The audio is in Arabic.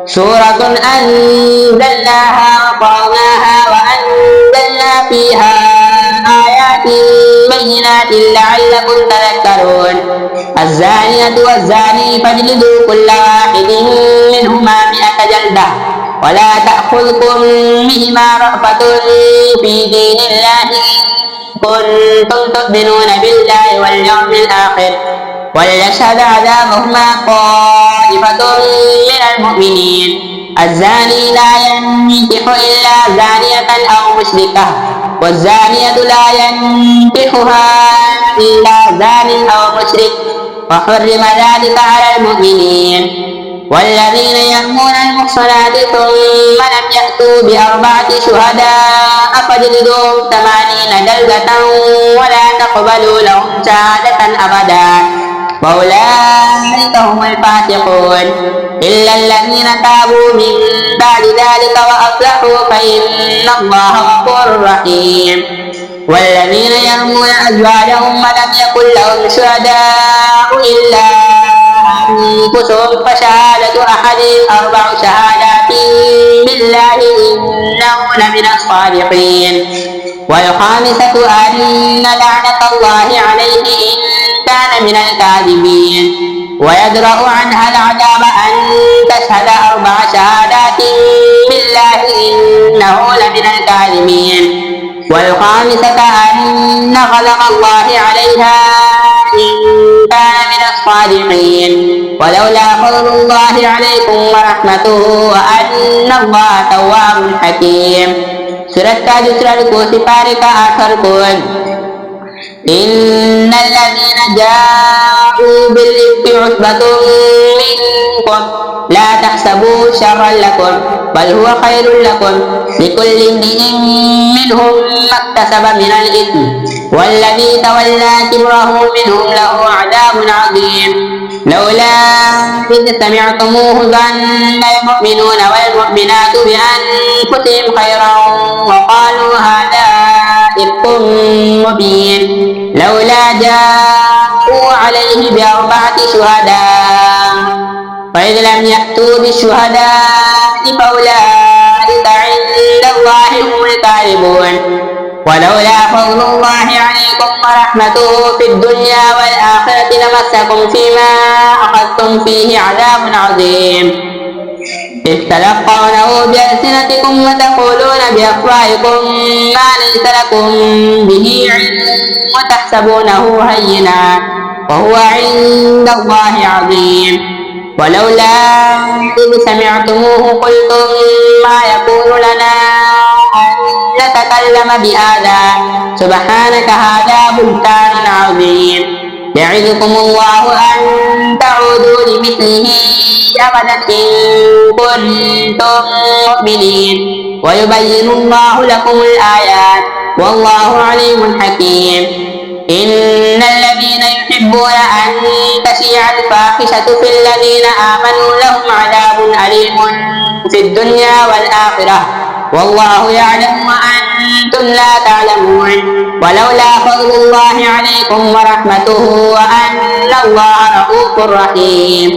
سورة أنزلناها وقرأناها وأنزلنا فيها آيات بينات لعلكم تذكرون. الزانية والزاني فاجلدوا كل واحد منهما 100 جلدة ولا تأخذكم بهما رأفة في دين الله إن كنتم تؤمنون بالله واليوم الآخر وليشهد عذابهما طائفة من المؤمنين. الزاني لا ينكح إلا زانية أو مشركة والزانية لا ينكحها إلا زان أو مشرك وحرم ذلك على المؤمنين. والذين يرمون المحصنات ثم لم يأتوا ب4 شهداء فاجلدوهم 80 جلدة ولا تقبلوا لهم شهادة أبدا وأولئك هم الفاسقون. إلا الذين تابوا من بعد ذلك وأصلحوا فإن الله غفور رحيم. والذين يرمون أزواجهم ولم يكن لهم شهداء إلا أنفسهم فشهادة أحدهم 4 شهادات بالله إنه لمن الصادقين. والخامسة أن لعنة الله عليه إن كان من الكاذبين. ويدرأ عنها العذاب أن تشهد 4 شهادات بالله إنه لمن الكاذبين. والخامسة أن غضب الله عليها إن كان من الصادقين. ولولا فضل الله عليكم ورحمته وأن الله تواب حكيم. Surat ke-100 sifari ke-8 Innal ladhina ja'u bil ifki usbatun minkum la tahsabu syarran lakum bal huwa khairul lakum likulli imri'in minhum maktasaba minal ithmi walladhi tawalla kibrahu minhum lahu 'adabun 'adhim. لولا إذ سمعتموه ظن المؤمنون والمؤمنات بأنفسهم خيرا وقالوا هذا إفك مبين لولا جاءوا عليه ب4 شهداء فإذ لم يأتوا بالشهداء فأولئك عند الله هم الكاذبون. ولولا فضل الله عليكم ورحمته في الدنيا والآخرة لمسكم فيما أخذتم فيه عذاب عظيم إذ تلقونه بألسنتكم وتقولون بأفواهكم ما ليس لكم به علم وتحسبونه هينا وهو عند الله عظيم. ولولا إذ سمعتموه قلتم ما يكون لنا أن نتكلم بهذا سبحانك هذا بهتان عظيم. يعظكم الله أن تعودوا لمثله أبدا إن كنتم مؤمنين ويبين الله لكم الآيات والله عليم حكيم. إن الذين يحبون أن تشيع الفاحشة في الذين آمنوا لهم عذاب أليم في الدنيا والآخرة والله يعلم وأنتم لا تعلمون. ولولا فضل الله عليكم ورحمته وأن الله رؤوف رحيم.